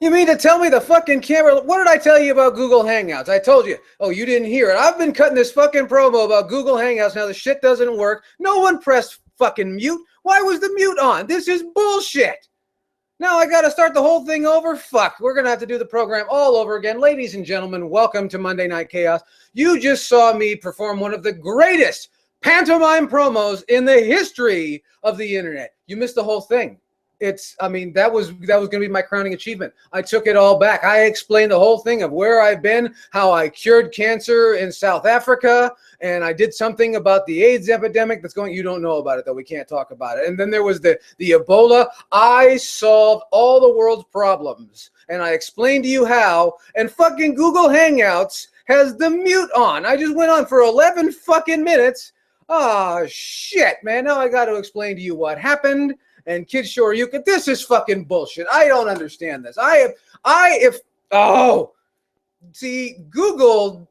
You mean to tell me the fucking camera? What did I tell you about Google Hangouts? I told you. Oh, you didn't hear it. I've been cutting this fucking promo about Google Hangouts. Now the shit doesn't work. No one pressed fucking mute. Why was the mute on? This is bullshit. Now I got to start the whole thing over? Fuck. We're going to have to do the program all over again. Ladies and gentlemen, welcome to Monday Night Chaos. You just saw me perform one of the greatest pantomime promos in the history of the internet. You missed the whole thing. That was going to be my crowning achievement. I took it all back. I explained the whole thing of where I've been, how I cured cancer in South Africa, and I did something about the AIDS epidemic that's going. You don't know about it, though. We can't talk about it. And then there was the Ebola. I solved all the world's problems, and I explained to you how. And fucking Google Hangouts has the mute on. I just went on for 11 fucking minutes. Oh, shit, man. Now I got to explain to you what happened. And Kid Shore, this is fucking bullshit. I don't understand this. Google,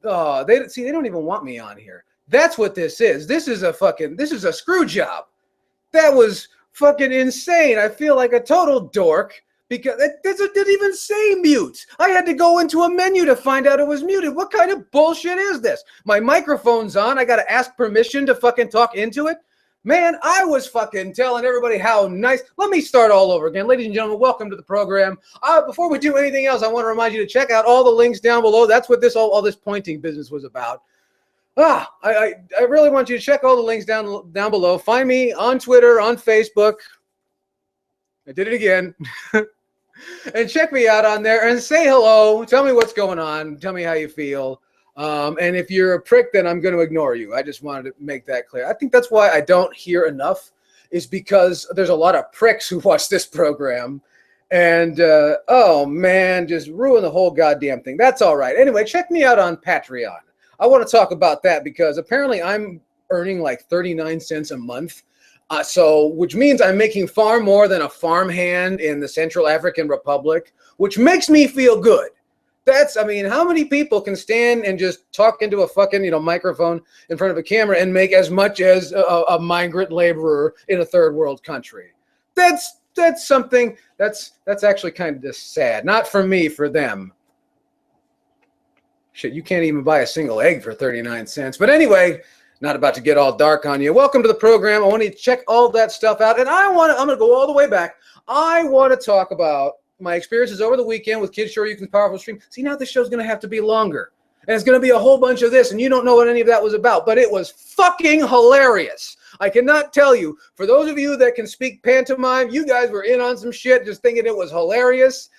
they don't even want me on here. That's what this is. This is a screw job. That was fucking insane. I feel like a total dork because it didn't even say mute. I had to go into a menu to find out it was muted. What kind of bullshit is this? My microphone's on. I got to ask permission to fucking talk into it. Man, I was fucking telling everybody how nice. Let me start all over again. Ladies and gentlemen, welcome to the program. Before we do anything else, I want to remind you to check out all the links down below. That's what all this pointing business was about. I really want you to check all the links down below. Find me on Twitter, on Facebook. I did it again. And check me out on there and say hello. Tell me what's going on. Tell me how you feel. And if you're a prick, then I'm going to ignore you. I just wanted to make that clear. I think that's why I don't hear enough is because there's a lot of pricks who watch this program. And, oh, man, just ruin the whole goddamn thing. That's all right. Anyway, check me out on Patreon. I want to talk about that because apparently I'm earning like 39 cents a month. Which means I'm making far more than a farmhand in the Central African Republic, which makes me feel good. How many people can stand and just talk into a fucking, microphone in front of a camera and make as much as a migrant laborer in a third world country? That's something that's actually kind of just sad. Not for me, for them. Shit, you can't even buy a single egg for 39 cents. But anyway, not about to get all dark on you. Welcome to the program. I want you to check all that stuff out. And I'm going to go all the way back. I want to talk about my experiences over the weekend with Kid Shore You Can Powerful Stream. See, now this show's going to have to be longer. And it's going to be a whole bunch of this, and you don't know what any of that was about. But it was fucking hilarious. I cannot tell you. For those of you that can speak pantomime, you guys were in on some shit just thinking it was hilarious.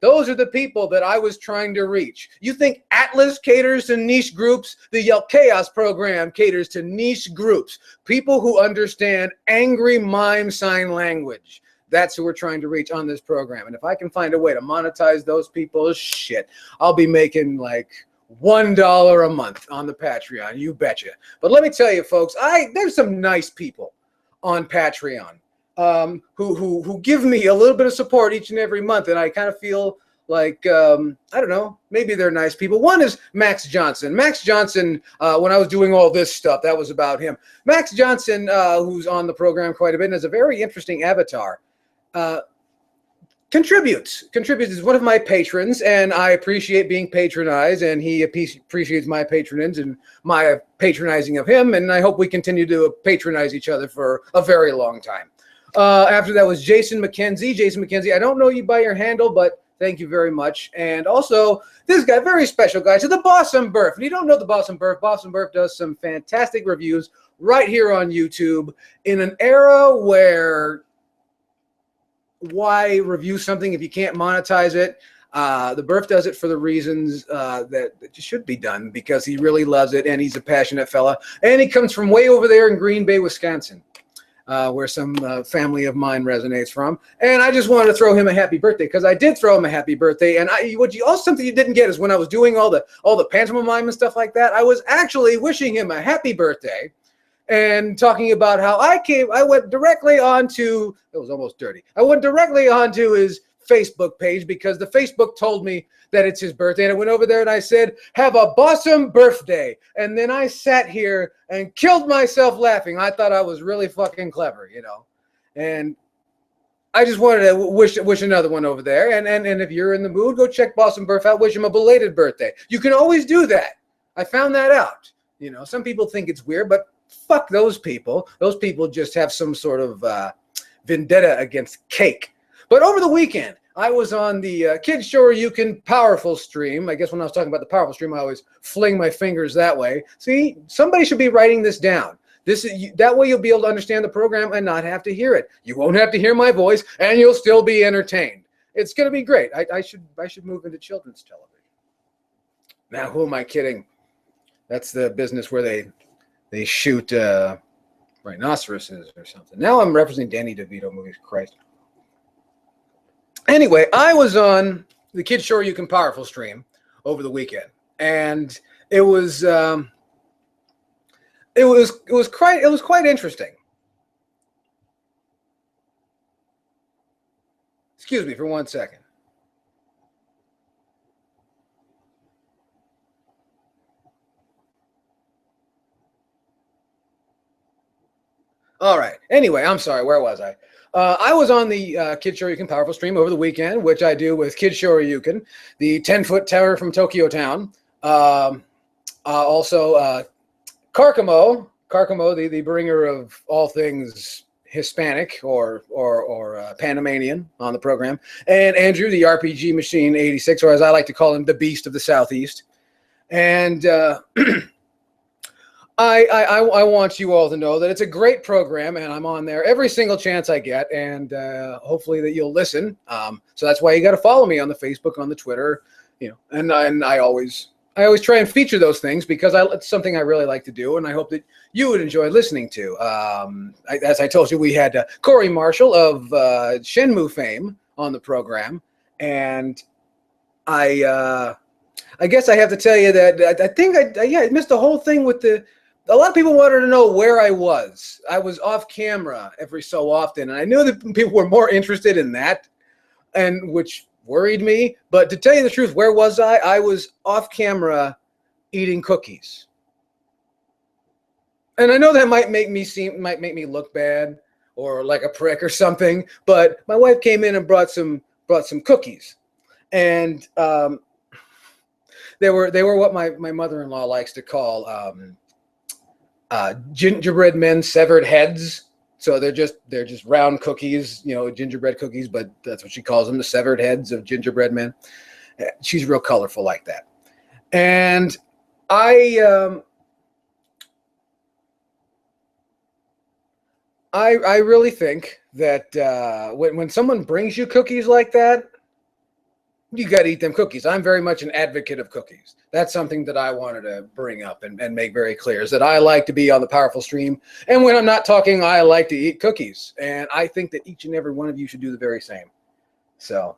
Those are the people that I was trying to reach. You think Atlas caters to niche groups? The Yellkaos program caters to niche groups. People who understand angry mime sign language. That's who we're trying to reach on this program. And if I can find a way to monetize those people, shit, I'll be making like $1 a month on the Patreon. You betcha. But let me tell you, folks, there's some nice people on Patreon who give me a little bit of support each and every month. And I kind of feel like, I don't know, maybe they're nice people. One is Max Johnson. Max Johnson, when I was doing all this stuff, that was about him. Max Johnson, who's on the program quite a bit and has a very interesting avatar. Contributes is one of my patrons, and I appreciate being patronized, and he appreciates my patronage and my patronizing of him, and I hope we continue to patronize each other for a very long time. After that was Jason McKenzie. Jason McKenzie, I don't know you by your handle, but thank you very much. And also this guy, very special guy, to the Bossum Burf. If you don't know the Bossum Burf does some fantastic reviews right here on YouTube in an era where why review something if you can't monetize it? The Burf does it for the reasons that it should be done, because he really loves it and he's a passionate fella. And he comes from way over there in Green Bay, Wisconsin, where some family of mine resonates from. And I just wanted to throw him a happy birthday, because I did throw him a happy birthday. And something you didn't get is when I was doing all the pantomime and stuff like that, I was actually wishing him a happy birthday. And talking about how I went directly onto, it was almost dirty. I went directly onto his Facebook page because the Facebook told me that it's his birthday. And I went over there and I said, have a Bossum birthday. And then I sat here and killed myself laughing. I thought I was really fucking clever, And I just wanted to wish another one over there. And if you're in the mood, go check Boston Burf out. Wish him a belated birthday. You can always do that. I found that out. You know, some people think it's weird, but fuck those people. Those people just have some sort of vendetta against cake. But over the weekend, I was on the Kids Sure You Can Powerful stream. I guess when I was talking about the powerful stream, I always fling my fingers that way. See, somebody should be writing this down. That way you'll be able to understand the program and not have to hear it. You won't have to hear my voice, and you'll still be entertained. It's going to be great. I should move into children's television. Now, who am I kidding? That's the business where they shoot rhinoceroses or something. Now I'm representing Danny DeVito movies. Christ. Anyway, I was on the Kids Sure You Can Powerful stream over the weekend, and it was quite interesting. Excuse me for 1 second. All right. Anyway, I'm sorry. Where was I? I was on the Kids Sure You Can Powerful stream over the weekend, which I do with Kids Sure You Can, the 10-foot terror from Tokyo Town. Also, Carcamo, the bringer of all things Hispanic or Panamanian on the program, and Andrew, the RPG Machine 86, or as I like to call him, the Beast of the Southeast. And I want you all to know that it's a great program, and I'm on there every single chance I get, and hopefully that you'll listen. So that's why you got to follow me on the Facebook, on the Twitter, you know. And I always try and feature those things because it's something I really like to do, and I hope that you would enjoy listening to. As I told you, we had Corey Marshall of Shenmue fame on the program, and I guess I have to tell you that I think I missed the whole thing with the. A lot of people wanted to know where I was. I was off camera every so often, and I knew that people were more interested in that, and which worried me. But to tell you the truth, where was I? I was off camera eating cookies. And I know that might make me look bad or like a prick or something, but my wife came in and brought some cookies. And they were what my mother-in-law likes to call gingerbread men's severed heads. So they're just round cookies, you know, gingerbread cookies, but that's what she calls them, the severed heads of gingerbread men. She's real colorful like that. And I really think that when someone brings you cookies like that, you got to eat them cookies. I'm very much an advocate of cookies. That's something that I wanted to bring up and make very clear, is that I like to be on the powerful stream. And when I'm not talking, I like to eat cookies. And I think that each and every one of you should do the very same. So,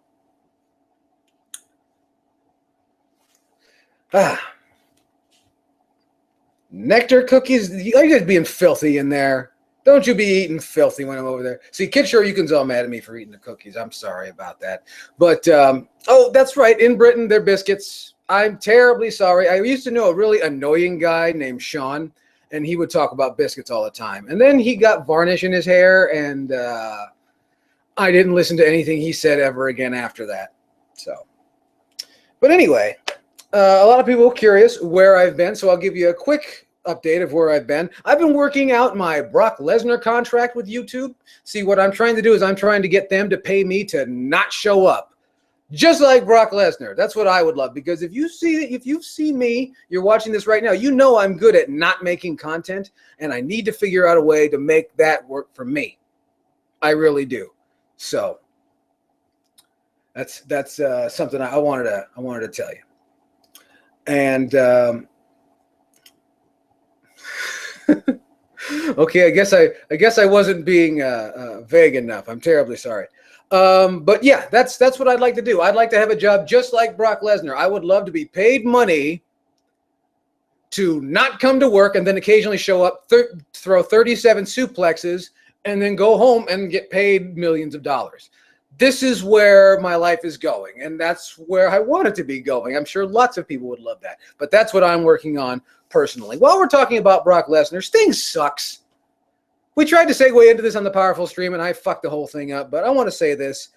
nectar cookies, you're just being filthy in there. Don't you be eating filthy when I'm over there. See, Kid Sure You Can's all mad at me for eating the cookies. I'm sorry about that. But, oh, that's right. In Britain, they're biscuits. I'm terribly sorry. I used to know a really annoying guy named Sean, and he would talk about biscuits all the time. And then he got varnish in his hair, and I didn't listen to anything he said ever again after that. So, but anyway, a lot of people are curious where I've been, so I'll give you a quick update of where I've been. I've been working out my Brock Lesnar contract with YouTube. See, what I'm trying to do is I'm trying to get them to pay me to not show up, just like Brock Lesnar. That's what I would love, because if you've seen me, you're watching this right now, you know I'm good at not making content, and I need to figure out a way to make that work for me. I really do. So that's something I wanted to tell you. And okay, I guess I wasn't being vague enough. I'm terribly sorry. But yeah, that's what I'd like to do. I'd like to have a job just like Brock Lesnar. I would love to be paid money to not come to work and then occasionally show up, throw 37 suplexes, and then go home and get paid millions of dollars. This is where my life is going, and that's where I want it to be going. I'm sure lots of people would love that, but that's what I'm working on personally. While we're talking about Brock Lesnar, Sting sucks. We tried to segue into this on the Powerful stream, and I fucked the whole thing up. But I want to say this: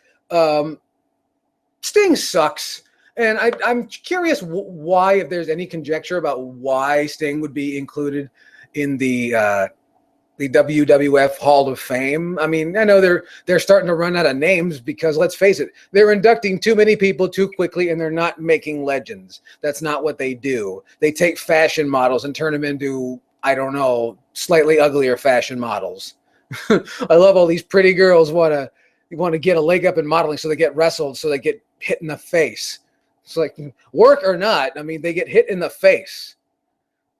Sting sucks, and I'm curious why, if there's any conjecture about why Sting would be included in the WWF Hall of Fame. I mean, I know they're starting to run out of names because, let's face it, they're inducting too many people too quickly, and they're not making legends. That's not what they do. They take fashion models and turn them into, I don't know, slightly uglier fashion models. I love all these pretty girls want to get a leg up in modeling, so they get wrestled, so they get hit in the face. It's like, work or not, I mean, they get hit in the face.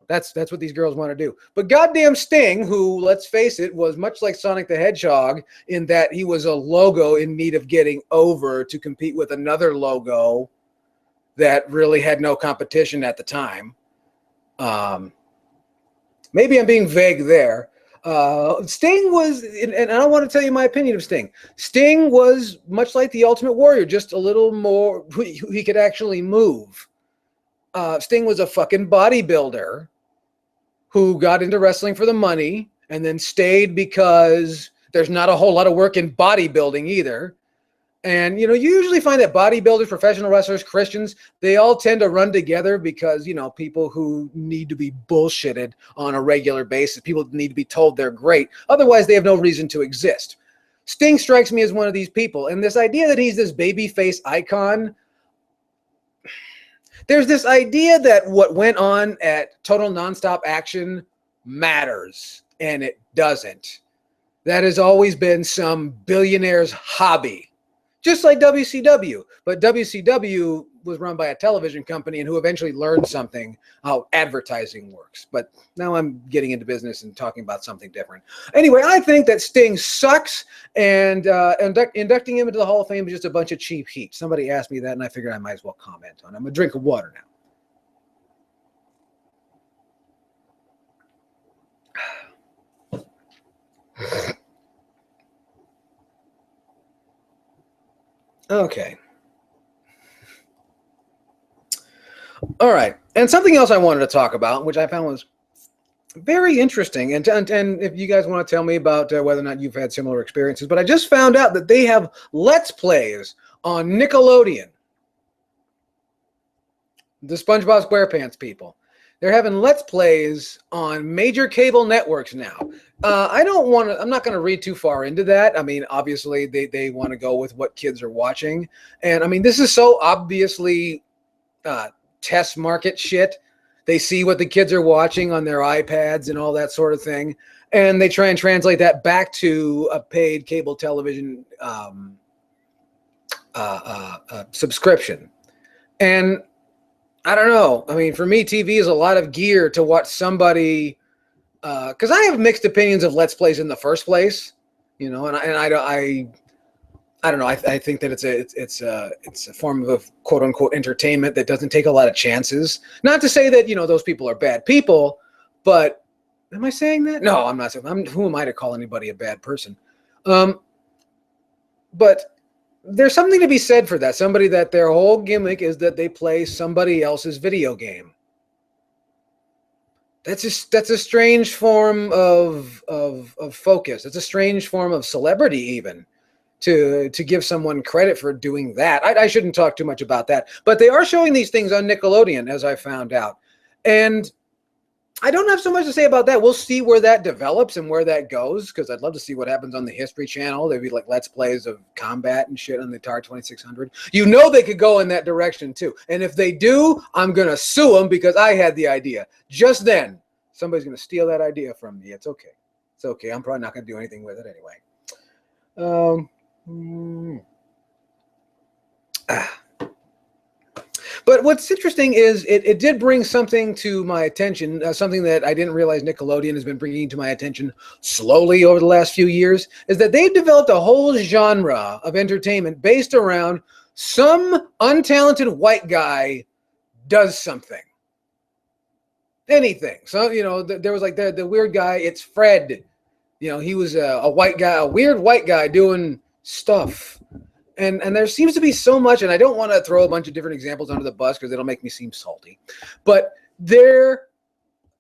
That's what these girls want to do. But goddamn Sting, who, let's face it, was much like Sonic the Hedgehog in that he was a logo in need of getting over to compete with another logo that really had no competition at the time. Maybe I'm being vague there. Sting was, and I don't want to tell you my opinion of Sting. Sting was much like the Ultimate Warrior, just a little more, he could actually move. Sting was a fucking bodybuilder who got into wrestling for the money and then stayed because there's not a whole lot of work in bodybuilding either. And, you usually find that bodybuilders, professional wrestlers, Christians, they all tend to run together because, people who need to be bullshitted on a regular basis, people need to be told they're great. Otherwise, they have no reason to exist. Sting strikes me as one of these people. And this idea that he's this babyface icon, there's this idea that what went on at Total Nonstop Action matters, and it doesn't. That has always been some billionaire's hobby, just like WCW. But WCW was run by a television company and who eventually learned something, how advertising works. But now I'm getting into business and talking about something different. Anyway, I think that Sting sucks, and inducting him into the Hall of Fame is just a bunch of cheap heat. Somebody asked me that, and I figured I might as well comment on it. I'm a drink of water now. Okay. All right. And something else I wanted to talk about, which I found was very interesting. And if you guys want to tell me about whether or not you've had similar experiences, but I just found out that they have Let's Plays on Nickelodeon. The SpongeBob SquarePants people. They're having Let's Plays on major cable networks now. I'm not going to read too far into that. I mean, obviously, they want to go with what kids are watching. And, I mean, this is so obviously test market shit. They see what the kids are watching on their iPads and all that sort of thing. And they try and translate that back to a paid cable television subscription. And I don't know. I mean, for me, TV is a lot of gear to watch somebody, because I have mixed opinions of Let's Plays in the first place, and I don't know. I think that it's a form of quote unquote entertainment that doesn't take a lot of chances. Not to say that those people are bad people, but am I saying that? No, I'm not saying. Who am I to call anybody a bad person? But there's something to be said for that. Somebody that their whole gimmick is that they play somebody else's video game. That's a strange form of focus. It's a strange form of celebrity, even to give someone credit for doing that. I shouldn't talk too much about that, but they are showing these things on Nickelodeon, as I found out, and I don't have so much to say about that. We'll see where that develops and where that goes, because I'd love to see what happens on the History Channel. There'd be like Let's Plays of combat and shit on the Atari 2600. They could go in that direction too. And if they do, I'm going to sue them because I had the idea. Just then, somebody's going to steal that idea from me. It's okay. It's okay. I'm probably not going to do anything with it anyway. But what's interesting is it did bring something to my attention, something that I didn't realize Nickelodeon has been bringing to my attention slowly over the last few years, is that they've developed a whole genre of entertainment based around some untalented white guy does something. Anything. So, there was like the weird guy, it's Fred. He was a white guy, a weird white guy doing stuff. And there seems to be so much, and I don't want to throw a bunch of different examples under the bus because it'll make me seem salty, but there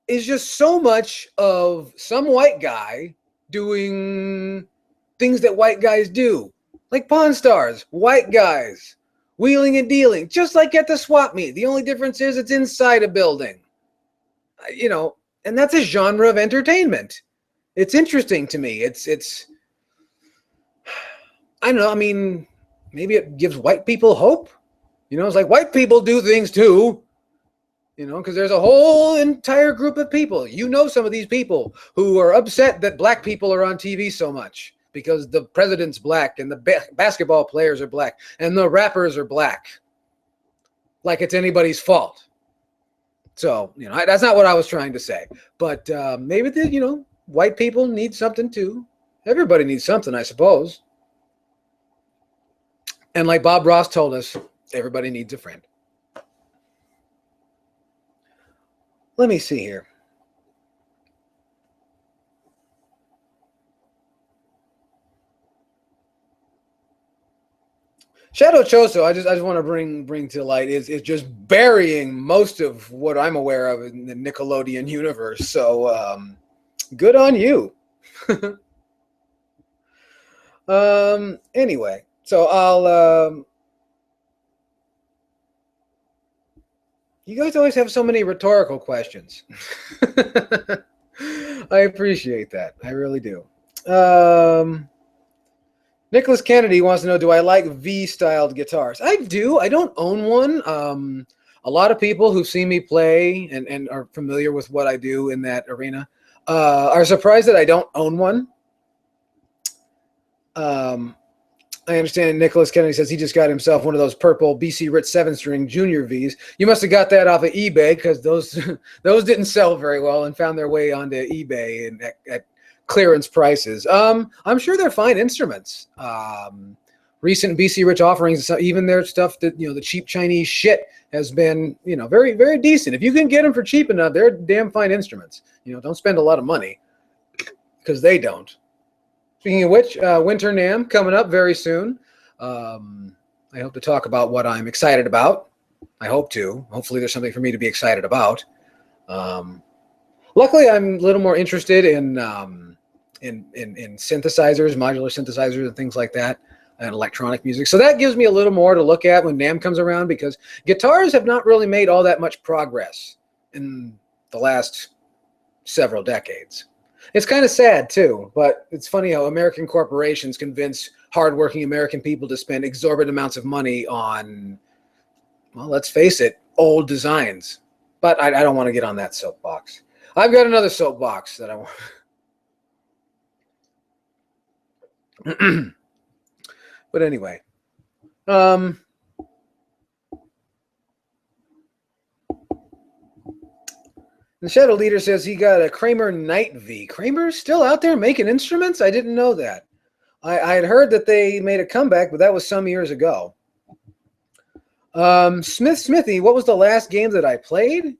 is just so much of some white guy doing things that white guys do, like Pawn Stars, white guys, wheeling and dealing, just like at the swap meet. The only difference is it's inside a building. And that's a genre of entertainment. It's interesting to me. It's I don't know. I mean, maybe it gives white people hope. It's like white people do things too. Because there's a whole entire group of people. Some of these people who are upset that black people are on TV so much because the president's black and the basketball players are black and the rappers are black. Like it's anybody's fault. So, that's not what I was trying to say. But maybe white people need something too. Everybody needs something, I suppose. And like Bob Ross told us, everybody needs a friend. Let me see here. Shadow Choso, I just want to bring to light is just burying most of what I'm aware of in the Nickelodeon universe. So good on you. Anyway, so I'll you guys always have so many rhetorical questions. I appreciate that. I really do. Nicholas Kennedy wants to know, do I like V-styled guitars? I do. I don't own one. A lot of people who've seen me play and are familiar with what I do in that arena are surprised that I don't own one. I understand Nicholas Kennedy says he just got himself one of those purple BC Ritz 7-string Junior Vs. You must have got that off of eBay because those didn't sell very well and found their way onto eBay and at clearance prices. I'm sure they're fine instruments. Recent BC Rich offerings, even their stuff that, the cheap Chinese shit has been, very, very decent. If you can get them for cheap enough, they're damn fine instruments. Don't spend a lot of money because they don't. Speaking of which, Winter NAMM coming up very soon. I hope to talk about what I'm excited about. I hope to. Hopefully there's something for me to be excited about. Luckily, I'm a little more interested in synthesizers, modular synthesizers, and things like that, and electronic music. So that gives me a little more to look at when NAMM comes around, because guitars have not really made all that much progress in the last several decades. It's kind of sad too, but it's funny how American corporations convince hardworking American people to spend exorbitant amounts of money on, well, let's face it, old designs. But I don't want to get on that soapbox. I've got another soapbox that I want. But anyway, the Shadow Leader says he got a Kramer Night V. Kramer's still out there making instruments? I didn't know that. I had heard that they made a comeback, but that was some years ago. Smithy, what was the last game that I played?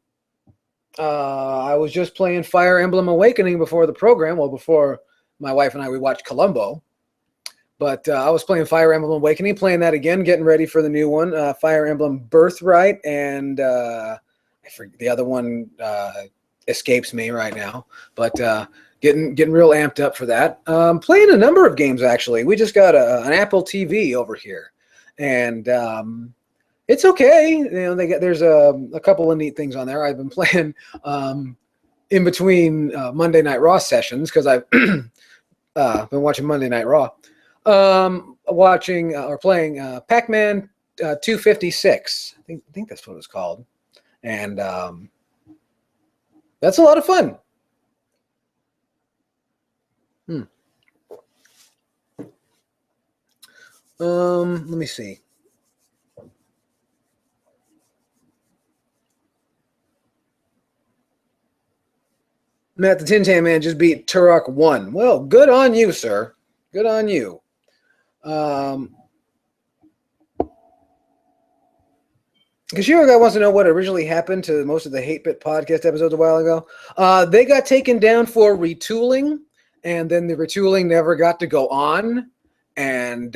I was just playing Fire Emblem Awakening before the program. Well, before my wife and we watched Columbo. But I was playing Fire Emblem Awakening, playing that again, getting ready for the new one, Fire Emblem Birthright, and I forget, the other one escapes me right now. But getting real amped up for that. Playing a number of games, actually. We just got an Apple TV over here, and it's okay. There's a couple of neat things on there. I've been playing in between Monday Night Raw sessions because I've been watching Monday Night Raw. Watching or playing Pac-Man 256. I think that's what it's called, and that's a lot of fun. Let me see. Matt the Tin Tan Man just beat Turok 1. Well, good on you, sir. Good on you. Kashiro guy wants to know what originally happened to most of the 8-Bit podcast episodes a while ago. They got taken down for retooling, and then the retooling never got to go on, and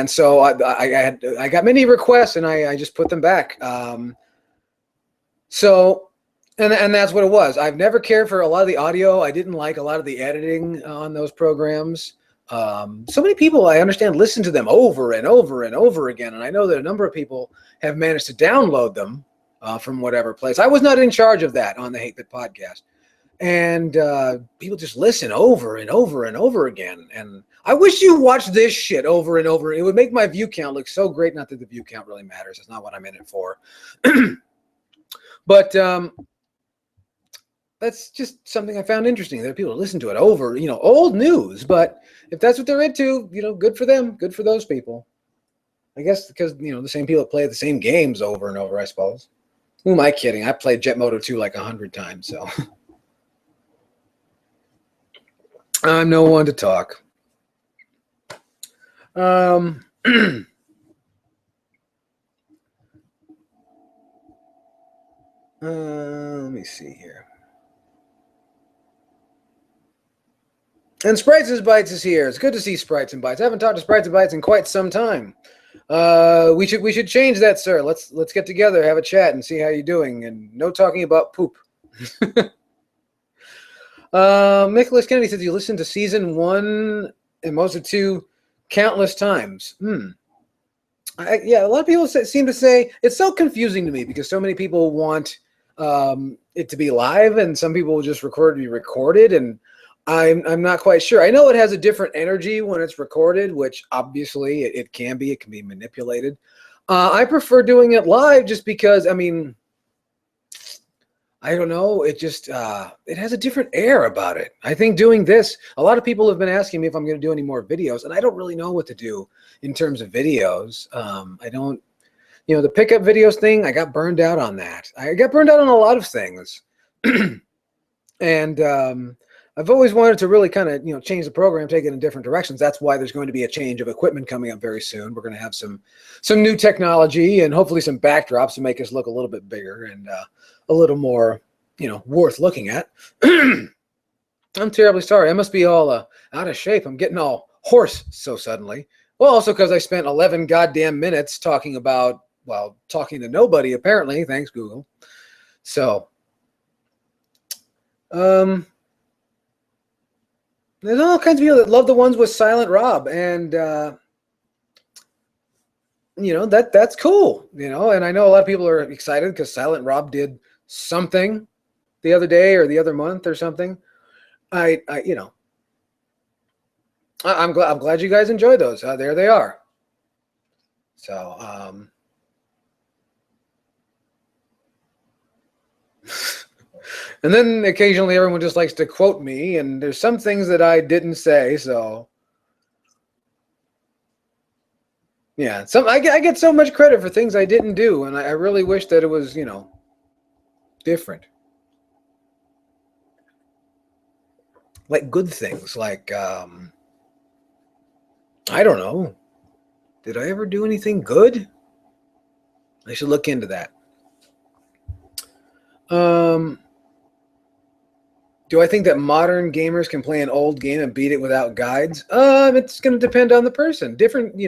so I got many requests, and I just put them back. So And that's what it was. I've never cared for a lot of the audio. I didn't like a lot of the editing on those programs. So many people, I understand, listen to them over and over and over again. And I know that a number of people have managed to download them from whatever place. I was not in charge of that on the Hate Bit podcast. And people just listen over and over and over again. And I wish you watched this shit over and over. It would make my view count look so great. Not that the view count really matters. That's not what I'm in it for. But that's just something I found interesting. There are people who listen to it over, old news. But if that's what they're into, good for them. Good for those people. I guess because, the same people play the same games over and over, I suppose. Who am I kidding? I played Jet Moto 2 like 100 times, so. I'm no one to talk. Let me see here. And Sprites and Bites is here. It's good to see Sprites and Bites. I haven't talked to Sprites and Bites in quite some time. We should change that, sir. Let's get together, have a chat, and see how you're doing. And no talking about poop. Nicholas Kennedy says you listened to season 1 and most of 2 countless times. Yeah, a lot of people seem to say it's so confusing to me because so many people want it to be live, and some people will just be recorded, and I'm not quite sure. I know it has a different energy when it's recorded, which obviously it can be. It can be manipulated. I prefer doing it live just because, I don't know. It just, it has a different air about it. I think doing this, a lot of people have been asking me if I'm going to do any more videos, and I don't really know what to do in terms of videos. I don't, the pickup videos thing, I got burned out on that. I got burned out on a lot of things. And I've always wanted to really kind of, change the program, take it in different directions. That's why there's going to be a change of equipment coming up very soon. We're going to have some new technology and hopefully some backdrops to make us look a little bit bigger and a little more, worth looking at. I'm terribly sorry. I must be all out of shape. I'm getting all hoarse so suddenly. Well, also because I spent 11 goddamn minutes talking to nobody, apparently. Thanks, Google. So, there's all kinds of people that love the ones with Silent Rob, and that's cool, and I know a lot of people are excited because Silent Rob did something the other day or the other month or something. I'm glad you guys enjoyed those. There they are. So, and then occasionally everyone just likes to quote me, and there's some things that I didn't say, so yeah. I get so much credit for things I didn't do, and I really wish that it was, different. Like good things, like I don't know. Did I ever do anything good? I should look into that. Do I think that modern gamers can play an old game and beat it without guides? It's going to depend on the person. Different,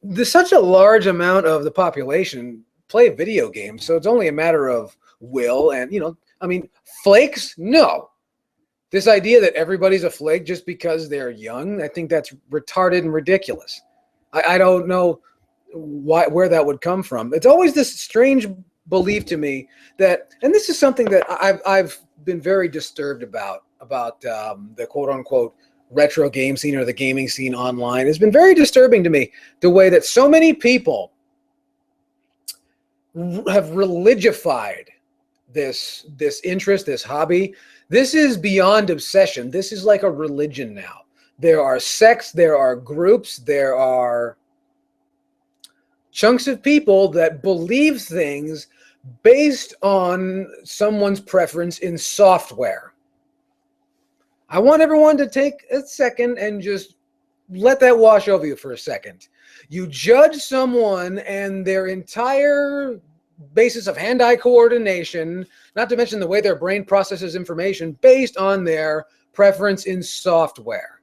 there's such a large amount of the population play video games, so it's only a matter of will and, flakes? No. This idea that everybody's a flake just because they're young, I think that's retarded and ridiculous. I don't know where that would come from. It's always this strange belief to me that, and this is something that I've been very disturbed about the quote unquote retro game scene or the gaming scene online. It's been very disturbing to me the way that so many people have religified this interest, this hobby. This is beyond obsession. This is like a religion now. There are sects, there are groups, there are chunks of people that believe things based on someone's preference in software. I want everyone to take a second and just let that wash over you for a second. You judge someone and their entire basis of hand-eye coordination, not to mention the way their brain processes information based on their preference in software.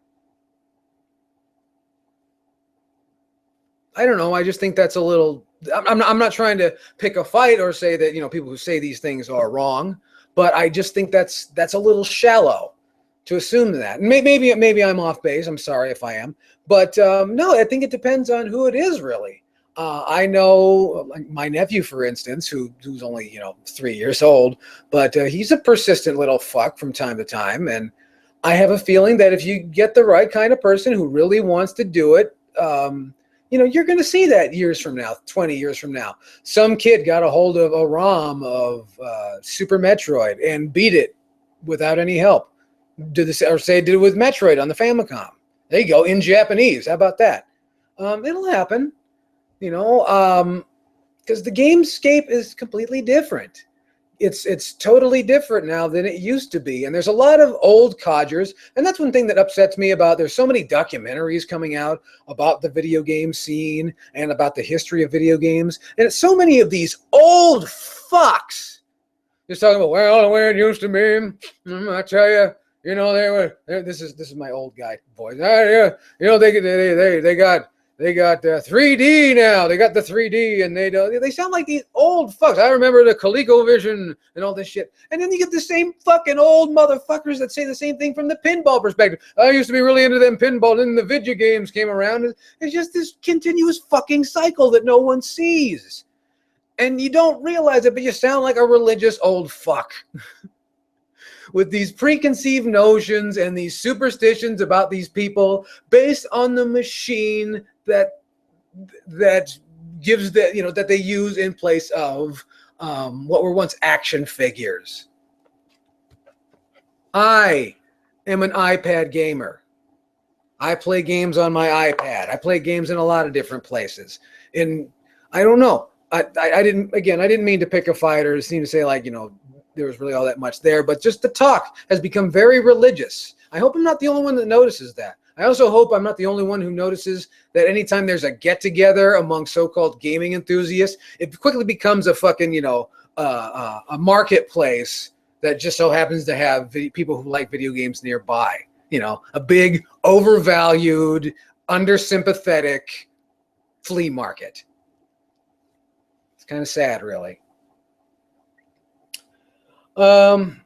I don't know. I just think that's a little. I'm not trying to pick a fight or say that people who say these things are wrong, But I just think that's a little shallow to assume that. Maybe I'm off base. I'm sorry if I am. But no, I think it depends on who it is, really. I know my nephew, for instance, who's only 3 years old, but he's a persistent little fuck from time to time, and I have a feeling that if you get the right kind of person who really wants to do it, you're going to see that years from now, 20 years from now. Some kid got a hold of a ROM of Super Metroid and beat it without any help. Did it with Metroid on the Famicom. There you go, in Japanese. How about that? It'll happen, because the gamescape is completely different. It's totally different now than it used to be. And there's a lot of old codgers. And that's one thing that upsets me about, there's so many documentaries coming out about the video game scene and about the history of video games. And it's so many of these old fucks just talking about, well, the way it used to be, I tell you, this is my old guy voice. They got 3D now. They got the 3D, and they sound like these old fucks. I remember the ColecoVision and all this shit. And then you get the same fucking old motherfuckers that say the same thing from the pinball perspective. I used to be really into them pinball, and then the video games came around. It's just this continuous fucking cycle that no one sees. And you don't realize it, but you sound like a religious old fuck. With these preconceived notions and these superstitions about these people based on the machine that gives that they use in place of what were once action figures. I am an iPad gamer. I play games on my iPad. I play games in a lot of different places. And I don't know. I didn't mean to pick a fight or seem to say there was really all that much there, but just the talk has become very religious. I hope I'm not the only one that notices that. I also hope I'm not the only one who notices that anytime there's a get-together among so-called gaming enthusiasts, it quickly becomes a fucking, a marketplace that just so happens to have people who like video games nearby. A big, overvalued, undersympathetic flea market. It's kind of sad, really. Brian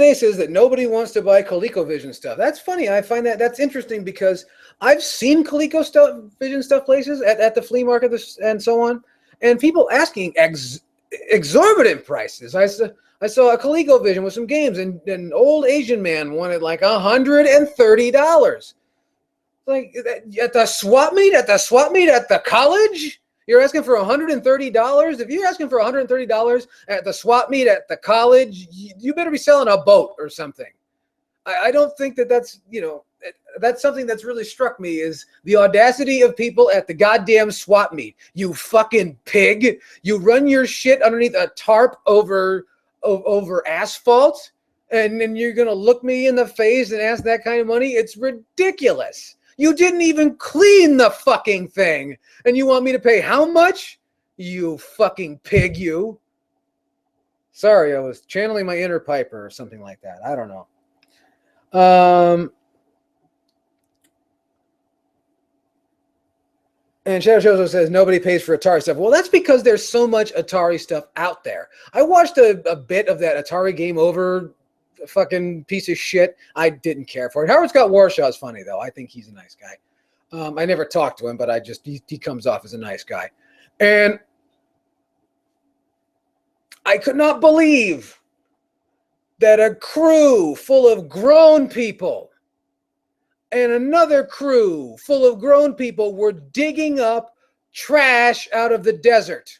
A says that nobody wants to buy ColecoVision stuff. That's funny. I find that's interesting because I've seen ColecoVision stuff places at the flea market and so on, and people asking exorbitant prices. I saw a ColecoVision with some games, and an old Asian man wanted like $130. Like at the swap meet at the college. You're asking for $130? If you're asking for $130 at the swap meet at the college, you better be selling a boat or something. I don't think that's something that's really struck me is the audacity of people at the goddamn swap meet. You fucking pig. You run your shit underneath a tarp over asphalt, and then you're going to look me in the face and ask that kind of money? It's ridiculous. You didn't even clean the fucking thing. And you want me to pay how much? You fucking pig, you. Sorry, I was channeling my inner Piper or something like that. I don't know. And Shadow Shows says nobody pays for Atari stuff. Well, that's because there's so much Atari stuff out there. I watched a bit of that Atari Game Over fucking piece of shit. I didn't care for it. Howard Scott Warshaw's funny though. I think he's a nice guy. I never talked to him, but he comes off as a nice guy. And I could not believe that a crew full of grown people and another crew full of grown people were digging up trash out of the desert.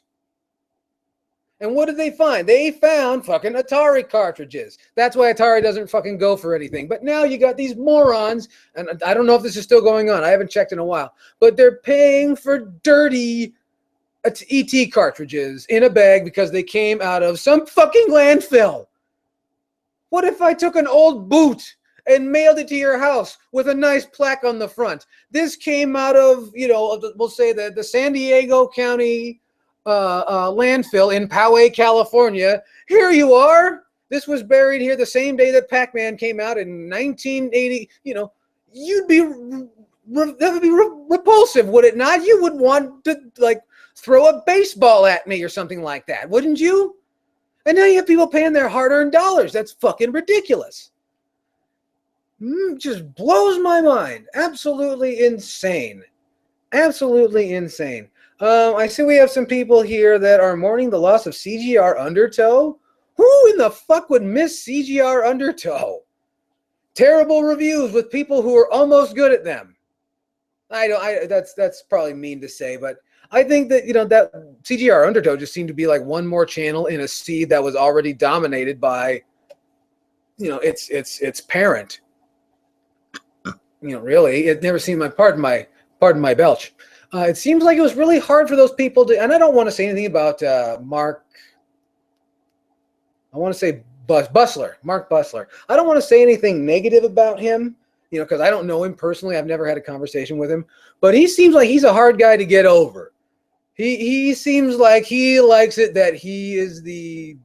And what did they find? They found fucking Atari cartridges. That's why Atari doesn't fucking go for anything. But now you got these morons, and I don't know if this is still going on. I haven't checked in a while. But they're paying for dirty ET cartridges in a bag because they came out of some fucking landfill. What if I took an old boot and mailed it to your house with a nice plaque on the front? This came out of, we'll say the San Diego County landfill in Poway, California. Here you are. This was buried here the same day that Pac-Man came out in 1980. That would be repulsive, would it not? You would want to throw a baseball at me or something like that, wouldn't you? And now you have people paying their hard-earned dollars. That's fucking ridiculous. Just blows my mind. Absolutely insane. Absolutely insane. I see we have some people here that are mourning the loss of CGR Undertow. Who in the fuck would miss CGR Undertow? Terrible reviews with people who are almost good at them. That's probably mean to say, but I think that, that CGR Undertow just seemed to be like one more channel in a sea that was already dominated by, its parent. Really, it never seemed pardon my belch. It seems like it was really hard for those people to, and I don't want to say anything about Mark. I want to say Mark Busler. I don't want to say anything negative about him, because I don't know him personally. I've never had a conversation with him, but he seems like he's a hard guy to get over. He seems like he likes it that he is the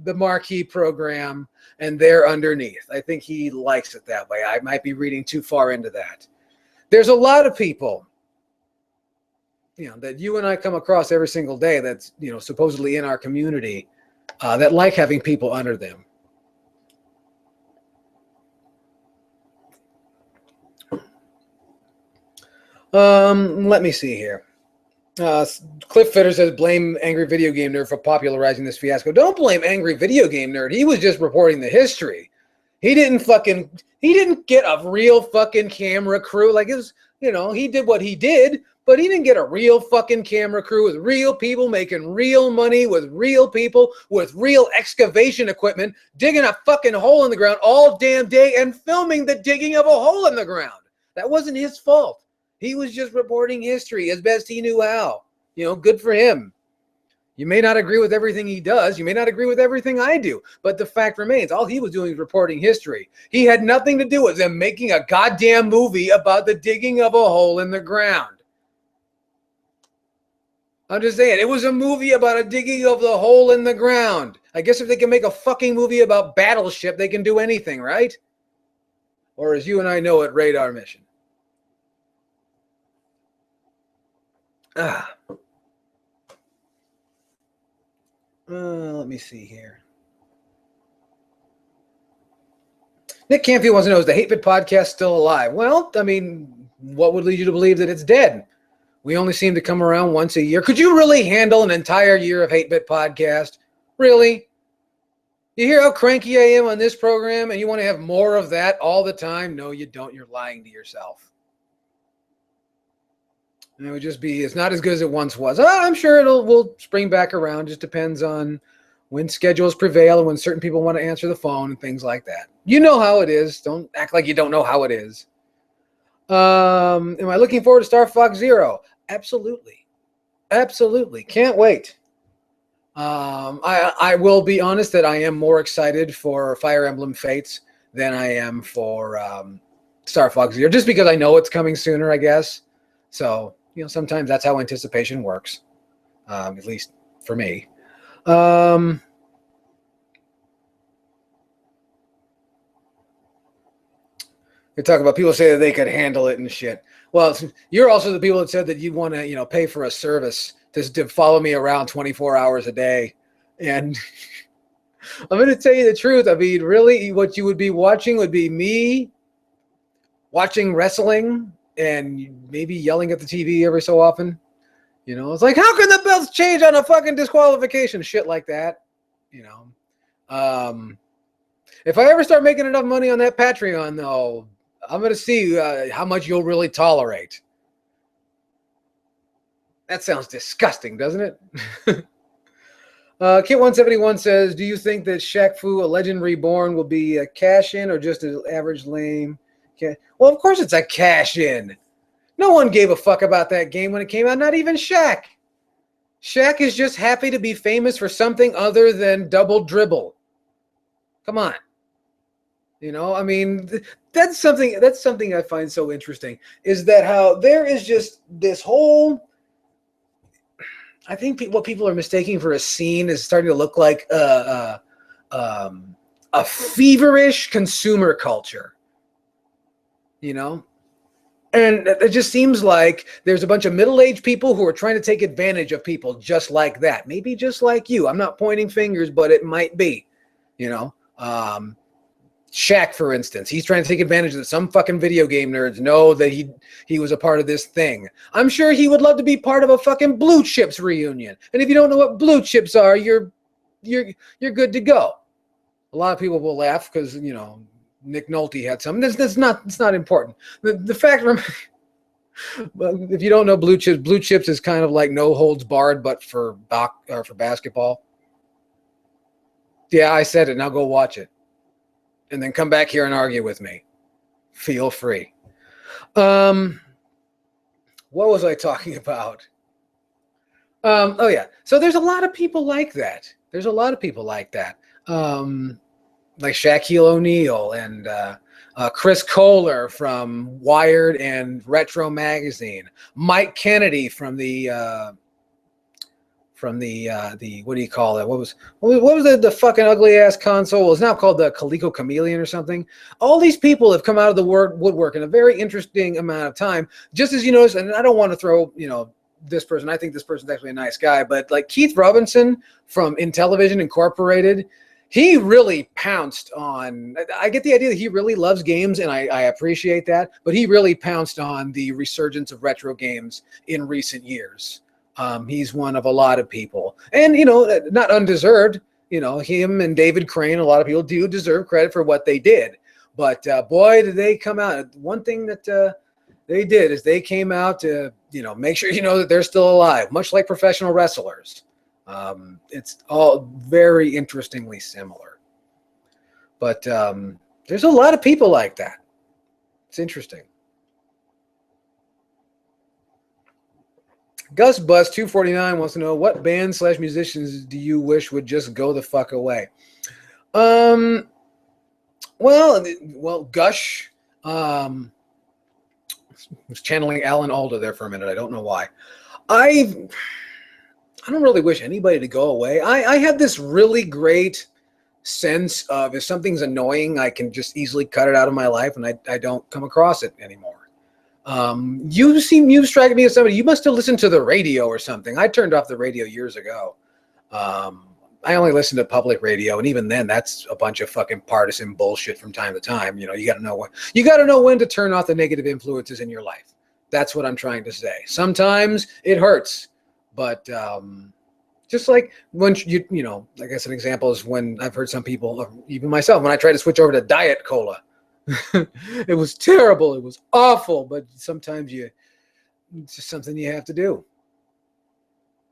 marquee program and they're underneath. I think he likes it that way. I might be reading too far into that. There's a lot of people, that you and I come across every single day that's, supposedly in our community that like having people under them. Let me see here. Cliff Fitter says, blame Angry Video Game Nerd for popularizing this fiasco. Don't blame Angry Video Game Nerd. He was just reporting the history. He didn't get a real fucking camera crew. Like, it was, he did what he did, but he didn't get a real fucking camera crew with real people making real money, with real people with real excavation equipment, digging a fucking hole in the ground all damn day and filming the digging of a hole in the ground. That wasn't his fault. He was just reporting history as best he knew how. Good for him. You may not agree with everything he does. You may not agree with everything I do. But the fact remains, all he was doing was reporting history. He had nothing to do with them making a goddamn movie about the digging of a hole in the ground. I'm just saying, it was a movie about a digging of the hole in the ground. I guess if they can make a fucking movie about Battleship, they can do anything, right? Or as you and I know it, Radar Mission. Let me see here. Nick Canfield wants to know, is the Hate Bit podcast still alive? Well, I mean, what would lead you to believe that it's dead? We only seem to come around once a year. Could you really handle an entire year of Hate Bit podcast? Really? You hear how cranky I am on this program and you want to have more of that all the time? No, you don't. You're lying to yourself. And it would just be, it's not as good as it once was. I'm sure will spring back around. Just depends on when schedules prevail and when certain people want to answer the phone and things like that. You know how it is. Don't act like you don't know how it is. Am I looking forward to Star Fox Zero? Absolutely. Absolutely. Can't wait. I will be honest that I am more excited for Fire Emblem Fates than I am for Star Fox Zero, just because I know it's coming sooner, I guess. So, sometimes that's how anticipation works, at least for me. You talk about people say that they could handle it and shit. Well, you're also the people that said that you'd want to, pay for a service to follow me around 24 hours a day. And I'm going to tell you the truth. I mean, really, what you would be watching would be me watching wrestling and maybe yelling at the TV every so often. It's like, how can the belts change on a fucking disqualification? Shit like that. If I ever start making enough money on that Patreon, though, I'm going to see how much you'll really tolerate. That sounds disgusting, doesn't it? Kit171 says, do you think that Shaq Fu, A Legend Reborn, will be a cash-in or just an average lame? Well, of course it's a cash-in. No one gave a fuck about that game when it came out, not even Shaq. Shaq is just happy to be famous for something other than double dribble. Come on. I mean, that's something I find so interesting, is that how there is just this whole, I think what people are mistaking for a scene is starting to look like a feverish consumer culture. And it just seems like there's a bunch of middle-aged people who are trying to take advantage of people just like that. Maybe just like you. I'm not pointing fingers, but it might be, you know. Shaq, for instance, he's trying to take advantage of that. Some fucking video game nerds know that he was a part of this thing. I'm sure he would love to be part of a fucking Blue Chips reunion. And if you don't know what Blue Chips are, you're good to go. A lot of people will laugh because, you know, Nick Nolte had some. It's not important. The fact, if you don't know Blue Chips is kind of like No Holds Barred, but for basketball. Yeah, I said it. Now go watch it. And then come back here and argue with me. Feel free. What was I talking about? Oh, yeah. So there's a lot of people like that. Like Shaquille O'Neal and Chris Kohler from Wired and Retro Magazine. Mike Kennedy from the what do you call it? What was the fucking ugly ass console? It's now called the Coleco Chameleon or something. All these people have come out of the woodwork in a very interesting amount of time. Just as you notice, and I don't want to throw, you know, this person. I think this person's actually a nice guy, but like Keith Robinson from Intellivision Incorporated, he really pounced on. I get the idea that he really loves games, and I appreciate that. But he really pounced on the resurgence of retro games in recent years. He's one of a lot of people, and you know, not undeserved. You know, him and David Crane, a lot of people do deserve credit for what they did. But boy, did they come out. One thing that they did is they came out to, you know, make sure you know that they're still alive, much like professional wrestlers. It's all very interestingly similar. But there's a lot of people like that. It's interesting. Gus Bus 249 wants to know, what bands / musicians do you wish would just go the fuck away? Well, Gush. I was channeling Alan Alda there for a minute. I don't know why. I don't really wish anybody to go away. I have this really great sense of if something's annoying, I can just easily cut it out of my life, and I don't come across it anymore. You strike me as somebody, you must have listened to the radio or something. I turned off the radio years ago. I only listen to public radio, and even then, that's a bunch of fucking partisan bullshit from time to time. You know, you got to know when to turn off the negative influences in your life. That's what I'm trying to say. Sometimes it hurts, but just like when you know, I guess an example is when I've heard some people, even myself, when I tried to switch over to Diet Cola. It was terrible. It was awful, but sometimes it's just something you have to do.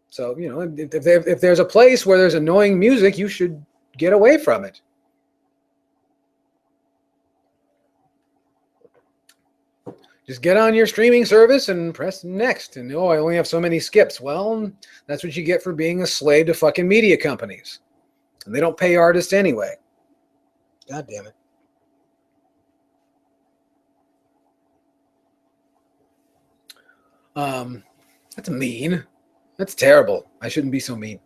So, you know, if there's a place where there's annoying music, you should get away from it. Just get on your streaming service and press next. And, I only have so many skips. Well, that's what you get for being a slave to fucking media companies. And they don't pay artists anyway. God damn it. That's mean. That's terrible. I shouldn't be so mean.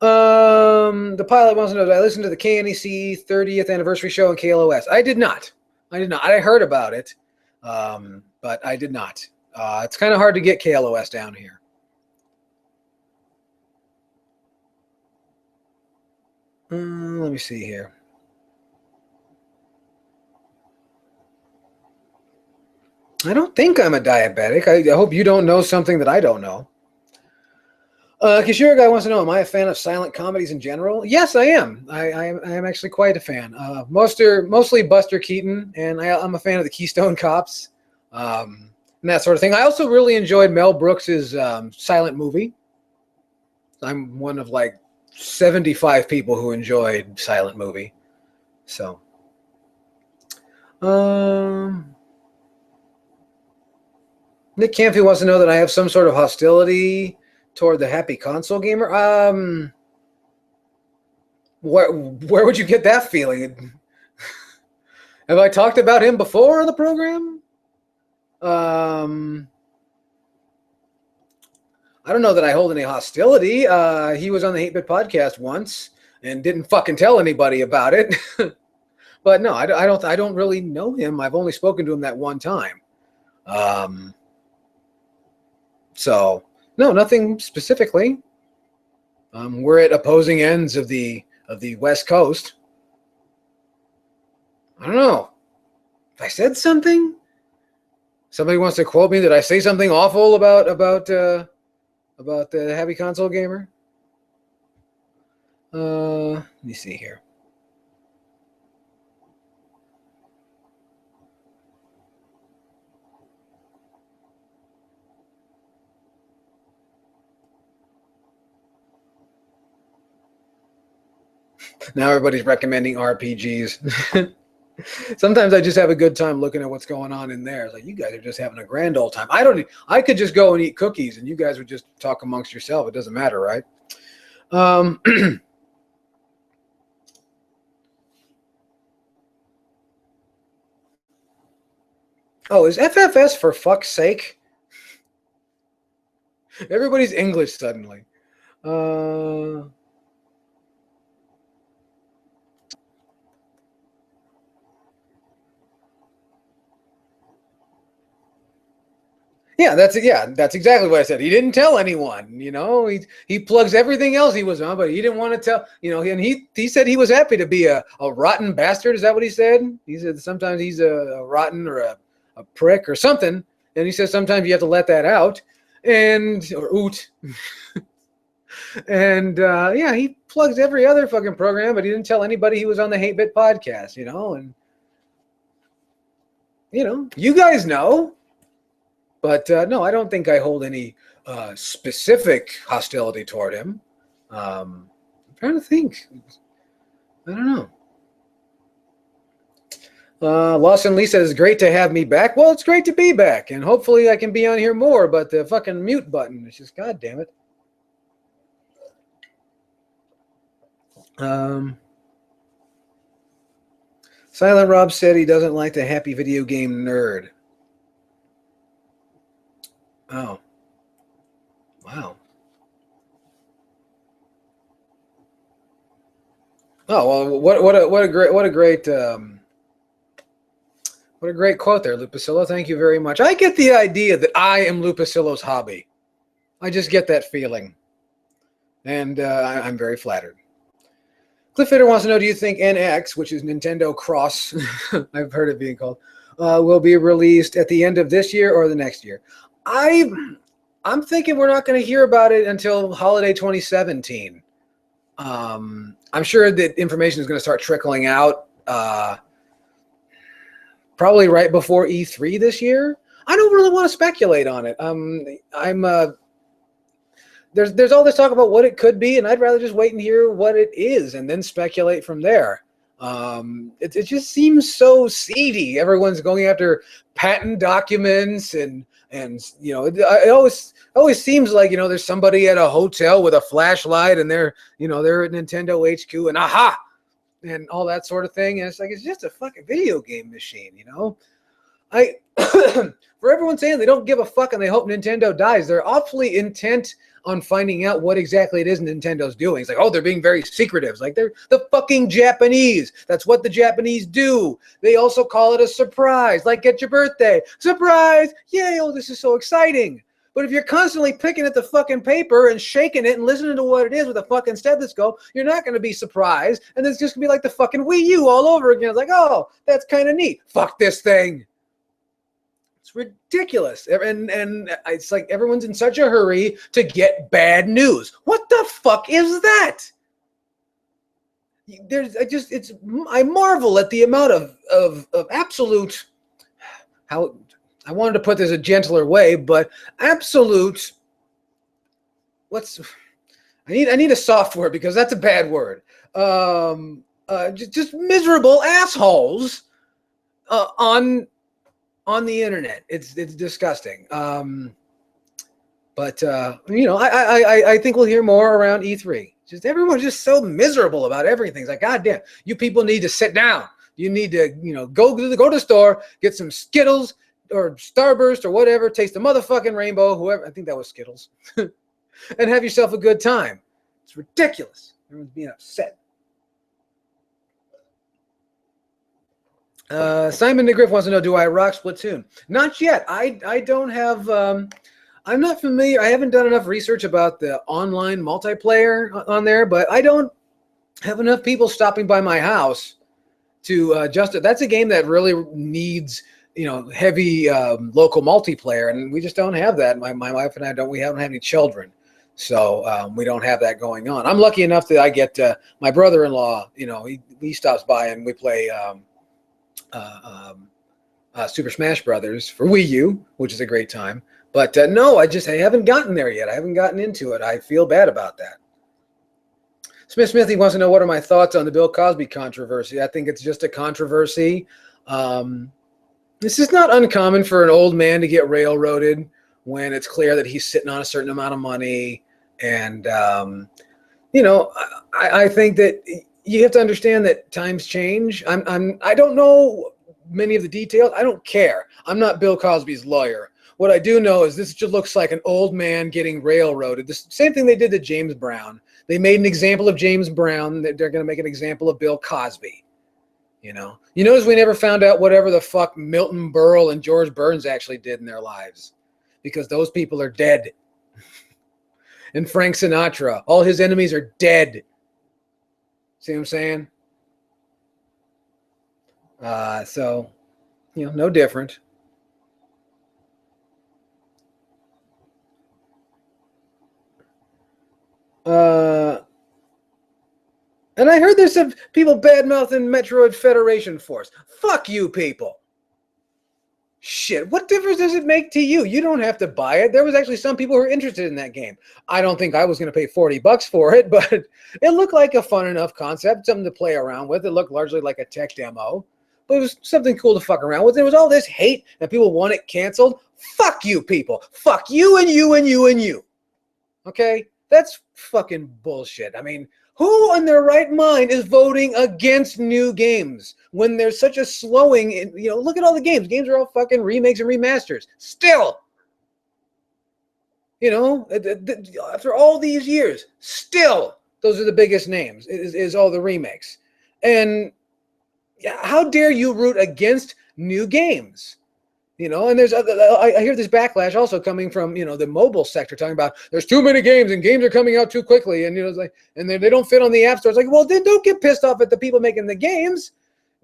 The pilot wants to know, did I listen to the KNEC 30th anniversary show on KLOS? I did not. I heard about it, but I did not. It's kind of hard to get KLOS down here. Let me see here. I don't think I'm a diabetic. I hope you don't know something that I don't know. Kishira guy wants to know, am I a fan of silent comedies in general? Yes, I am. I am actually quite a fan. Mostly Buster Keaton, and I'm a fan of the Keystone Cops, and that sort of thing. I also really enjoyed Mel Brooks's silent movie. I'm one of like 75 people who enjoyed silent movie. So, Nick Campy wants to know that I have some sort of hostility toward the happy console gamer. Where would you get that feeling? Have I talked about him before on the program? I don't know that I hold any hostility. He was on the 8-Bit podcast once and didn't fucking tell anybody about it. But no, I don't really know him. I've only spoken to him that one time. So no, nothing specifically. We're at opposing ends of the West Coast. I don't know. If I said something, somebody wants to quote me. Did I say something awful about the Happy Console Gamer? Let me see here. Now everybody's recommending RPGs. Sometimes I just have a good time looking at what's going on in there. It's like, you guys are just having a grand old time. I could just go and eat cookies and you guys would just talk amongst yourself. It doesn't matter, right? Oh, is FFS for fuck's sake? Everybody's English suddenly. Yeah, that's exactly what I said. He didn't tell anyone, you know. He plugs everything else he was on, but he didn't want to tell, you know. And he said he was happy to be a rotten bastard. Is that what he said? He said sometimes he's a rotten or a prick or something, and he says sometimes you have to let that out, or oot. And yeah, he plugs every other fucking program, but he didn't tell anybody he was on the Hate Bit podcast, you know. And you know, you guys know. But no, I don't think I hold any specific hostility toward him. I'm trying to think. I don't know. Lawson Lee says, great to have me back. Well, it's great to be back. And hopefully I can be on here more. But the fucking mute button, it's just, God damn it. Silent Rob said he doesn't like the happy video game nerd. Oh, wow. Oh well, what a great quote there, Lupacillo. Thank you very much. I get the idea that I am Lupacillo's hobby. I just get that feeling, and I'm very flattered. Cliffhanger wants to know: do you think NX, which is Nintendo Cross, I've heard it being called, will be released at the end of this year or the next year? I'm thinking we're not going to hear about it until holiday 2017. I'm sure that information is going to start trickling out probably right before E3 this year. I don't really want to speculate on it. There's all this talk about what it could be, and I'd rather just wait and hear what it is and then speculate from there. It just seems so seedy. Everyone's going after patent documents and you know, it always seems like, you know, there's somebody at a hotel with a flashlight and they're at Nintendo HQ and aha and all that sort of thing. And it's like, it's just a fucking video game machine, you know. For everyone saying they don't give a fuck and they hope Nintendo dies, they're awfully intent on finding out what exactly it is Nintendo's doing. It's like, oh, they're being very secretive. It's like, they're the fucking Japanese. That's what the Japanese do. They also call it a surprise, like at your birthday. Surprise! Yay, oh, this is so exciting. But if you're constantly picking at the fucking paper and shaking it and listening to what it is with a fucking stethoscope, you're not going to be surprised. And it's just going to be like the fucking Wii U all over again. It's like, oh, that's kind of neat. Fuck this thing. It's ridiculous. And it's like everyone's in such a hurry to get bad news. What the fuck is that? I marvel at the amount of absolute, how I wanted to put this a gentler way, but absolute, I need a soft word because that's a bad word. Just miserable assholes on the internet. It's disgusting. But you know, I think we'll hear more around E3. Just everyone's just so miserable about everything. It's like, God damn, you people need to sit down. You need to, you know, go to the store, get some Skittles or Starburst or whatever, taste the motherfucking rainbow, whoever. I think that was Skittles, and have yourself a good time. It's ridiculous. Everyone's being upset. Simon DeGriff wants to know, do I rock Splatoon? Not yet. I don't have... I'm not familiar. I haven't done enough research about the online multiplayer on there, but I don't have enough people stopping by my house to just... That's a game that really needs, heavy local multiplayer, and we just don't have that. My wife and I don't. We haven't had any children, so we don't have that going on. I'm lucky enough that I get my brother-in-law. He stops by and we play Super Smash Brothers for Wii U, which is a great time. But no, I haven't gotten there yet. I haven't gotten into it. I feel bad about that. Smithy wants to know, what are my thoughts on the Bill Cosby controversy? I think it's just a controversy. This is not uncommon for an old man to get railroaded when it's clear that he's sitting on a certain amount of money. And, I think that you have to understand that times change. I don't know many of the details. I don't care. I'm not Bill Cosby's lawyer. What I do know is this just looks like an old man getting railroaded. The same thing they did to James Brown. They made an example of James Brown. They're going to make an example of Bill Cosby. You notice we never found out whatever the fuck Milton Berle and George Burns actually did in their lives, because those people are dead. And Frank Sinatra, all his enemies are dead. See what I'm saying? So, no different. And I heard there's some people bad-mouthing Metroid Federation Force. Fuck you people. Shit, what difference does it make to you? You don't have to buy it. There was actually some people who were interested in that game. I don't think I was going to pay $40 for it, but it looked like a fun enough concept, something to play around with. It looked largely like a tech demo, but it was something cool to fuck around with. There was all this hate and people want it canceled. Fuck you people. Fuck you and you and you and you. Okay? That's fucking bullshit. I mean, who in their right mind is voting against new games when there's such a slowing in, look at all the games. Games are all fucking remakes and remasters. Still. After all these years, still, those are the biggest names, is all the remakes. And how dare you root against new games? And there's I hear this backlash also coming from the mobile sector, talking about there's too many games and games are coming out too quickly, and it's like, and they don't fit on the app store. It's like, well, then don't get pissed off at the people making the games.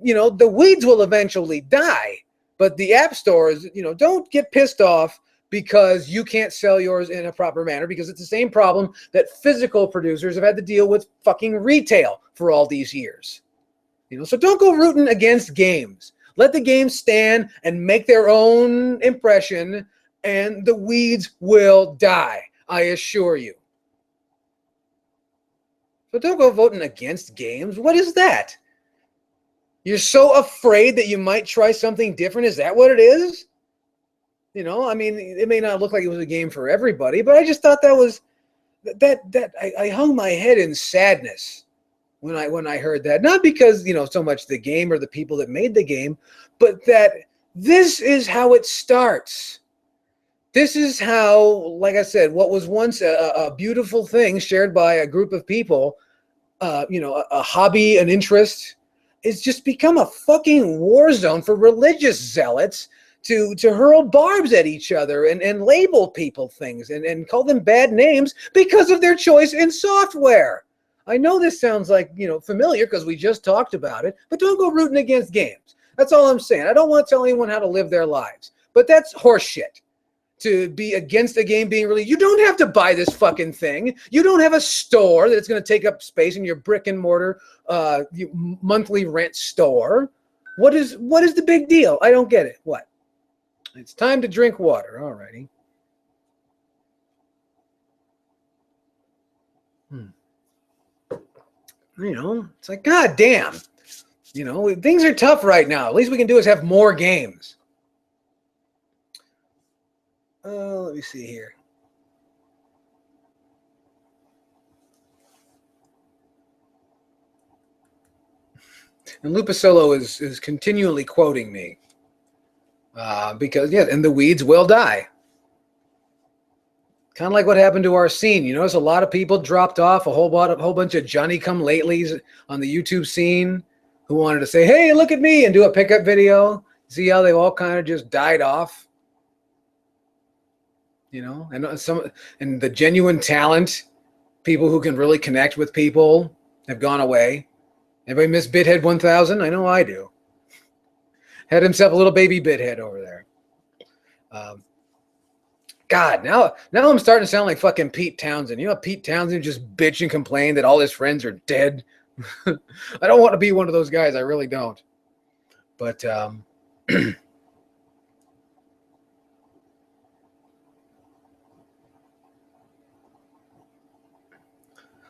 The weeds will eventually die, but the app stores, don't get pissed off because you can't sell yours in a proper manner, because it's the same problem that physical producers have had to deal with fucking retail for all these years. So don't go rooting against games. Let the games stand and make their own impression, and the weeds will die, I assure you. So don't go voting against games. What is that? You're so afraid that you might try something different? Is that what it is? I mean, it may not look like it was a game for everybody, but I just thought that was... I hung my head in sadness when I heard that. Not because, so much the game or the people that made the game, but that this is how it starts. This is how, like I said, what was once a beautiful thing shared by a group of people, a hobby, an interest, it's just become a fucking war zone for religious zealots to hurl barbs at each other and label people things and call them bad names because of their choice in software. I know this sounds like, familiar because we just talked about it, but don't go rooting against games. That's all I'm saying. I don't want to tell anyone how to live their lives, but that's horseshit. To be against a game being released. You don't have to buy this fucking thing. You don't have a store that's going to take up space in your brick and mortar monthly rent store. What is the big deal? I don't get it. What? It's time to drink water. All righty. It's like, God damn. Things are tough right now. At least we can do is have more games. Let me see here. And Lupasolo is continually quoting me. Because, and the weeds will die. Kind of like what happened to our scene. You notice a lot of people dropped off, a whole bunch of Johnny-come-latelys on the YouTube scene. who wanted to say, hey, look at me, and do a pickup video. See how they all kind of just died off? You know, and the genuine talent, people who can really connect with people, have gone away. Everybody miss Bithead 1000? I know I do. Had himself a little baby Bithead over there. God, now I'm starting to sound like fucking Pete Townsend. You know, Pete Townsend just bitch and complain that all his friends are dead. I don't want to be one of those guys. I really don't. But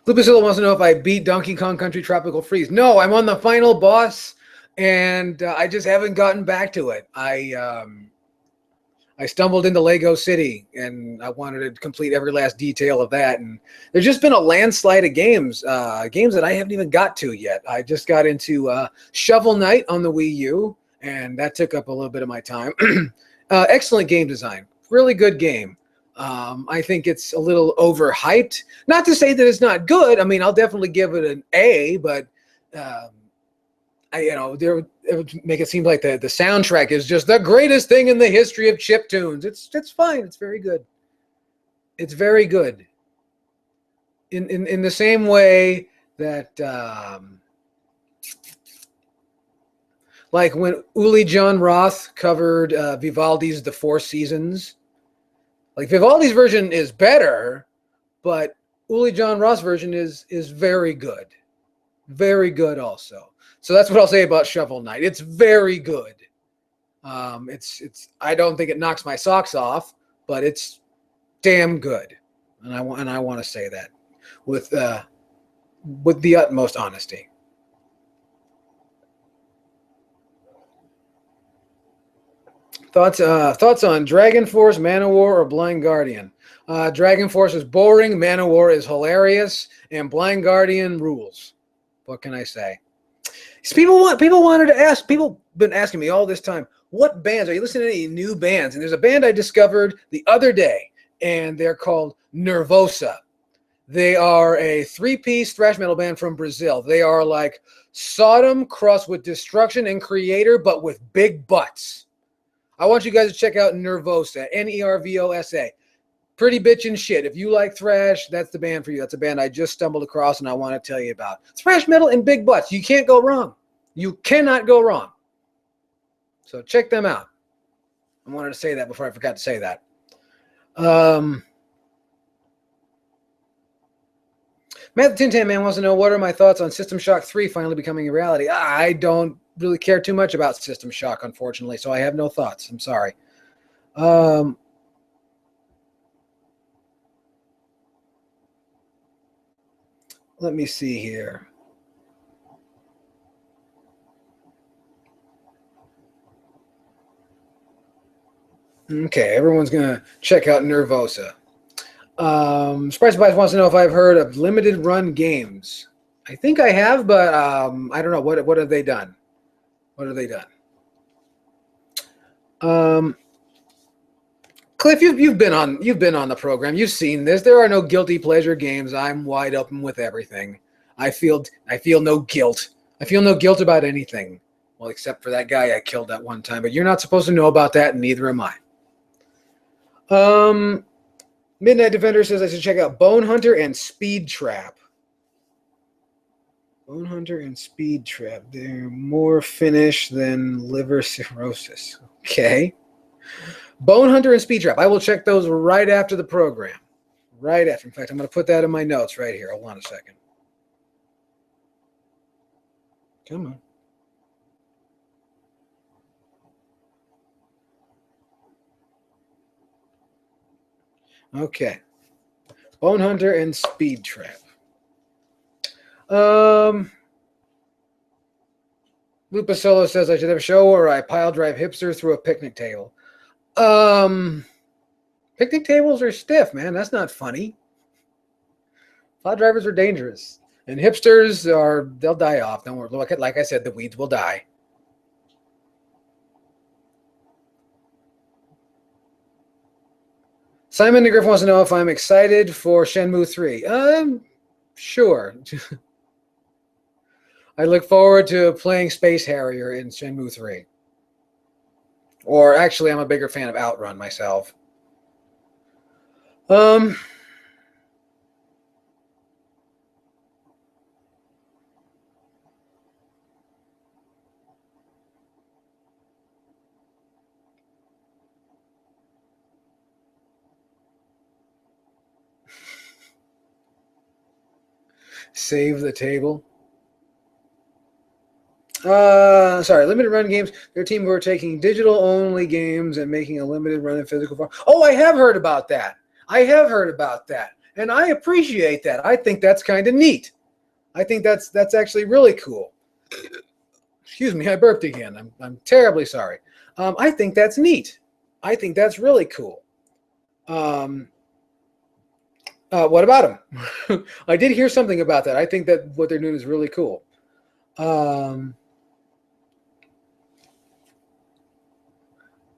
Lupacilla wants to know if I beat Donkey Kong Country Tropical Freeze. No, I'm on the final boss, and I just haven't gotten back to it. I stumbled into Lego City, and I wanted to complete every last detail of that. And there's just been a landslide of games that I haven't even got to yet. I just got into Shovel Knight on the Wii U, and that took up a little bit of my time. Excellent game design. Really good game. I think it's a little overhyped. Not to say that it's not good. I mean, I'll definitely give it an A, but it would make it seem like the soundtrack is just the greatest thing in the history of chiptunes. It's fine. It's very good. It's very good. In the same way that like when Uli John Roth covered Vivaldi's The Four Seasons. Like Vivaldi's version is better, but Uli John Roth's version is very good. Very good also. So that's what I'll say about Shovel Knight. It's very good. It's I don't think it knocks my socks off, but it's damn good. And I want to say that with the utmost honesty. Thoughts on Dragon Force, Manowar, or Blind Guardian? Dragon Force is boring, Manowar is hilarious, and Blind Guardian rules. What can I say? People been asking me all this time, what bands are you listening to? Any new bands? And there's a band I discovered the other day, and they're called Nervosa. They are a 3-piece thrash metal band from Brazil. They are like Sodom crossed with Destruction and Creator, but with big butts. I want you guys to check out Nervosa, Nervosa. Pretty bitchin' shit. If you like thrash, that's the band for you. That's a band I just stumbled across and I want to tell you about. Thrash metal and big butts. You can't go wrong. You cannot go wrong. So check them out. I wanted to say that before I forgot to say that. Matt the Tin Tan Man wants to know, what are my thoughts on System Shock 3 finally becoming a reality? I don't really care too much about System Shock, unfortunately, so I have no thoughts. I'm sorry. Let me see here. Okay, everyone's going to check out Nervosa. Spice Bites wants to know if I've heard of limited run games. I think I have, but I don't know. What have they done? What have they done? Cliff, you've been on the program. You've seen this. There are no guilty pleasure games. I'm wide open with everything. I feel no guilt. I feel no guilt about anything. Well, except for that guy I killed that one time. But you're not supposed to know about that, and neither am I. Midnight Defender says I should check out Bone Hunter and Speed Trap. Bone Hunter and Speed Trap. They're more Finnish than liver cirrhosis. Okay. Bone Hunter and Speed Trap. I will check those right after the program. Right after. In fact, I'm going to put that in my notes right here. Hold on a second. Come on. Okay. Bone Hunter and Speed Trap. Lupa Solo says I should have a show where I pile drive hipsters through a picnic table. Picnic tables are stiff, man. That's not funny. Pile drivers are dangerous. And hipsters they'll die off. Don't worry. Like I said, the weeds will die. Simon the Griff wants to know if I'm excited for Shenmue 3. Sure. I look forward to playing Space Harrier in Shenmue 3. Or actually, I'm a bigger fan of Outrun myself. Save the table. Sorry, limited run games. Their team were taking digital only games and making a limited run in physical form. Oh, I have heard about that. And I appreciate that. I think that's kind of neat. I think that's actually really cool. Excuse me, I burped again. I'm terribly sorry. I think that's neat. I think that's really cool. What about them? I did hear something about that. I think that what they're doing is really cool.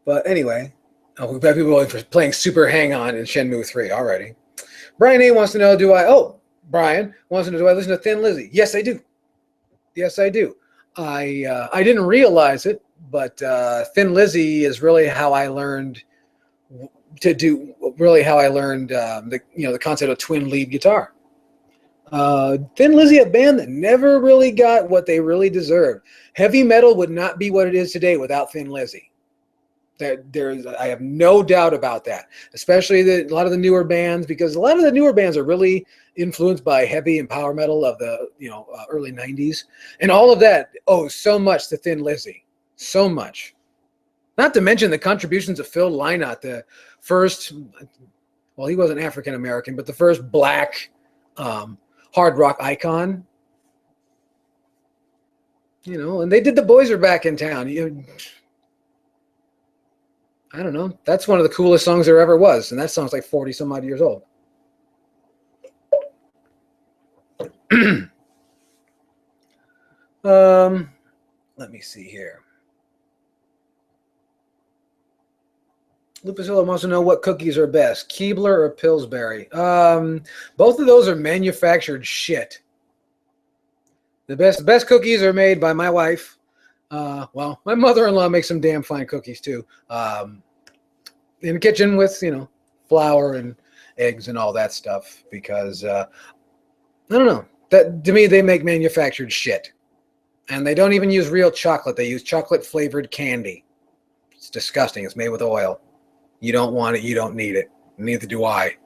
But anyway, we've got people for playing Super Hang-On in Shenmue 3 already. Brian A wants to know, Brian wants to know, do I listen to Thin Lizzy? Yes, I do. Yes, I do. I didn't realize it, but Thin Lizzy is really how I learned the concept of twin lead guitar. Thin Lizzy, a band that never really got what they really deserved. Heavy metal would not be what it is today without Thin Lizzy. I have no doubt about that, especially a lot of the newer bands, because a lot of the newer bands are really influenced by heavy and power metal of the early 90s, and all of that owes so much to Thin Lizzy, so much. Not to mention the contributions of Phil Lynott, the first, well, he wasn't African American, but the first black hard rock icon. And they did The Boys Are Back in Town. I don't know. That's one of the coolest songs there ever was. And that song's like 40 some odd years old. Let me see here. Lupacillo wants to know what cookies are best, Keebler or Pillsbury. Both of those are manufactured shit. The best cookies are made by my wife. Well, my mother-in-law makes some damn fine cookies too. In the kitchen with, flour and eggs and all that stuff, because I don't know. That to me, they make manufactured shit. And they don't even use real chocolate. They use chocolate flavored candy. It's disgusting. It's made with oil. You don't want it, you don't need it. Neither do I.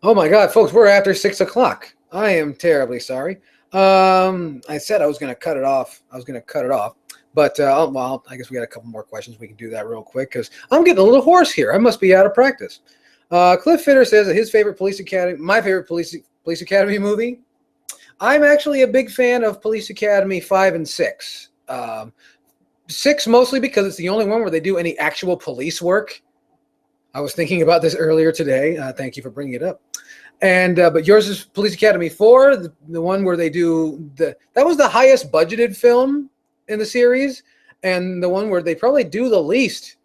Oh my God, folks, we're after 6 o'clock. I am terribly sorry. I said I was going to cut it off. But, well, I guess we got a couple more questions. We can do that real quick because I'm getting a little hoarse here. I must be out of practice. Cliff Fitter says that his favorite my favorite Police Academy movie. I'm actually a big fan of Police Academy 5 and 6. 6 mostly because it's the only one where they do any actual police work. I was thinking about this earlier today. Thank you for bringing it up. And but yours is Police Academy 4, the one where they do that was the highest budgeted film in the series, and the one where they probably do the least.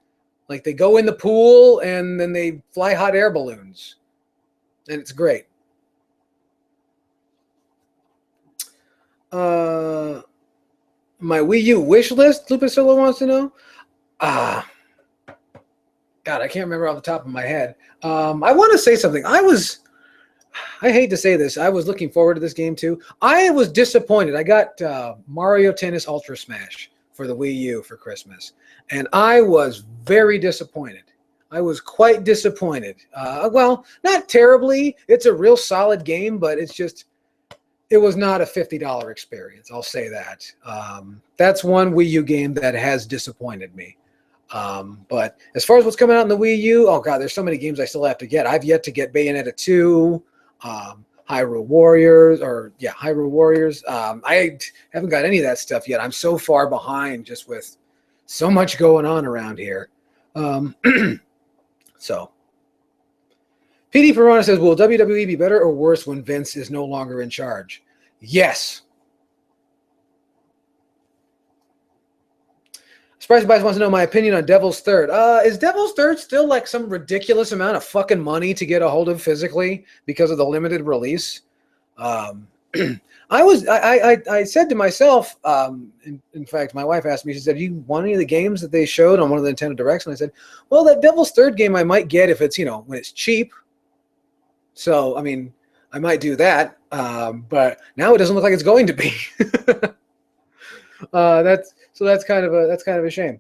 Like they go in the pool and then they fly hot air balloons, and it's great. My Wii U wish list, Lupacillo wants to know. God, I can't remember off the top of my head. I want to say something. I hate to say this. I was looking forward to this game too. I was disappointed. I got Mario Tennis Ultra Smash for the Wii U for Christmas, and I was very disappointed. I was quite disappointed. Well, not terribly. It's a real solid game, but it was not a $50 experience. I'll say that. That's one Wii U game that has disappointed me. But as far as what's coming out in the Wii U, oh God, there's so many games I still have to get. I've yet to get Bayonetta 2. Hyrule Warriors. I haven't got any of that stuff yet. I'm so far behind just with so much going on around here. So PD Perona says, will WWE be better or worse when Vince is no longer in charge? Yes. Spicy Bites wants to know my opinion on Devil's Third. Is Devil's Third still like some ridiculous amount of fucking money to get a hold of physically because of the limited release? I said to myself, in fact, my wife asked me, she said, "Do you want any of the games that they showed on one of the Nintendo Directs?" And I said, "Well, that Devil's Third game I might get if it's, when it's cheap." So, I mean, I might do that, but now it doesn't look like it's going to be. That's kind of a shame.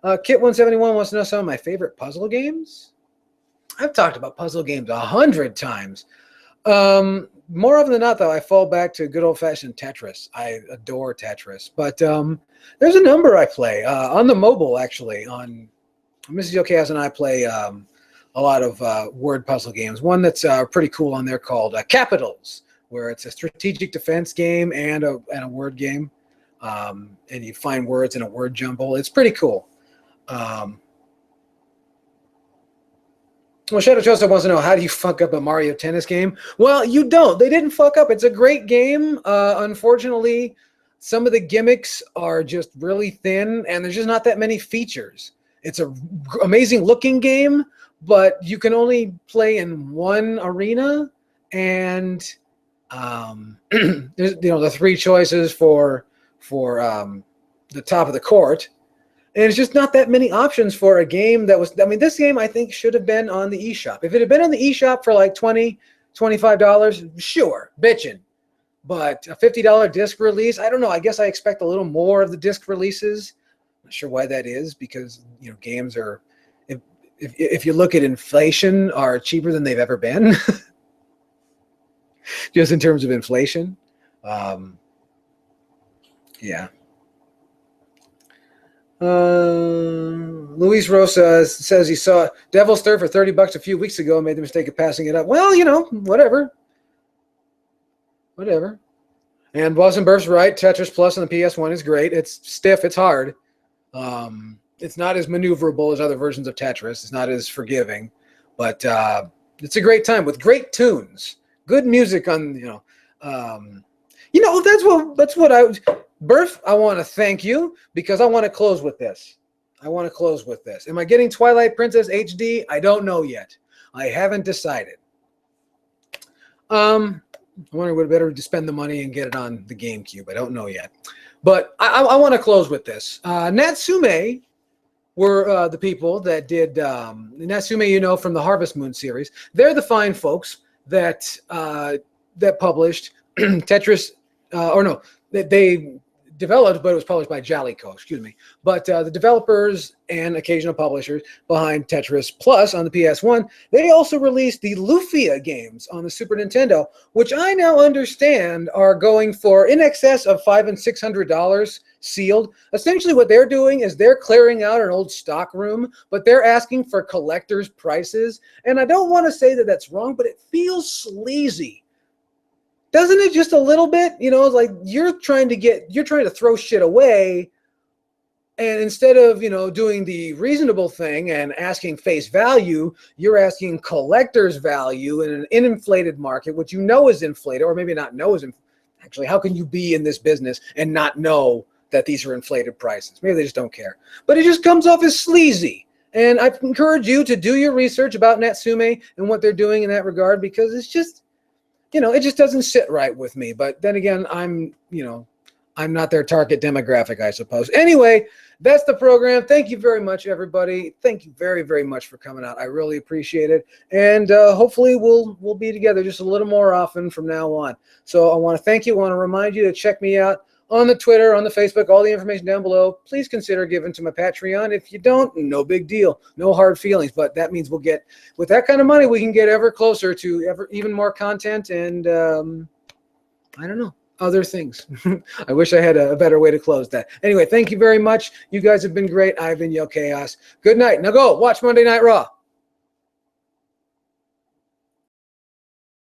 Kit171 wants to know some of my favorite puzzle games. I've talked about puzzle games 100 times. More often than not, though, I fall back to good old-fashioned Tetris. I adore Tetris, but there's a number I play on the mobile. Actually, on Mrs. Yellkaos and I play a lot of word puzzle games. One that's pretty cool on there called Capitals, where it's a strategic defense game and a word game, and you find words in a word jumble. It's pretty cool. Well, Shadow Joseph wants to know, how do you fuck up a Mario Tennis game? Well, you don't. They didn't fuck up. It's a great game. Unfortunately, some of the gimmicks are just really thin, and there's just not that many features. It's an amazing looking game, but you can only play in one arena, and there's the three choices for the top of the court. And it's just not that many options for a game that was, this game I think should have been on the eShop. If it had been on the eShop for like $20, $25, sure, bitchin'. But a $50 disc release, I don't know. I guess I expect a little more of the disc releases. I'm not sure why that is, because, games are, if you look at inflation, are cheaper than they've ever been. Just in terms of inflation. Yeah. Luis Rosa says he saw Devil's Third for $30 a few weeks ago and made the mistake of passing it up. Well, whatever. And Boston Burf's right. Tetris Plus on the PS1 is great. It's stiff. It's hard. It's not as maneuverable as other versions of Tetris. It's not as forgiving, but it's a great time with great tunes, good music on. That's what I. Burf, I want to thank you because I want to close with this. Am I getting Twilight Princess HD? I don't know yet. I haven't decided. I wonder would better to spend the money and get it on the GameCube. I don't know yet. But I want to close with this. Natsume were the people that did Natsume, from the Harvest Moon series. They're the fine folks that published Tetris, they developed, but it was published by Yellkaos, excuse me. But the developers and occasional publishers behind Tetris Plus on the PS1, they also released the Lufia games on the Super Nintendo, which I now understand are going for in excess of $500 and $600 sealed. Essentially what they're doing is they're clearing out an old stock room, but they're asking for collector's prices. And I don't want to say that that's wrong, but it feels sleazy. Doesn't it just a little bit? It's like you're trying to throw shit away, and instead of, doing the reasonable thing and asking face value, you're asking collector's value in an inflated market, which is inflated, or maybe not know is inflated. Actually, how can you be in this business and not know that these are inflated prices? Maybe they just don't care. But it just comes off as sleazy. And I encourage you to do your research about Natsume and what they're doing in that regard, because it's just, it just doesn't sit right with me. But then again, I'm not their target demographic, I suppose. Anyway, that's the program. Thank you very much, everybody. Thank you very, very much for coming out. I really appreciate it. And hopefully we'll be together just a little more often from now on. So I want to thank you. I want to remind you to check me out on the Twitter, on the Facebook, all the information down below. Please consider giving to my Patreon. If you don't, no big deal. No hard feelings. But that means we'll get, with that kind of money, we can get ever closer to even more content and, I don't know, other things. I wish I had a better way to close that. Anyway, thank you very much. You guys have been great. I've been Yellkaos. Good night. Now go watch Monday Night Raw.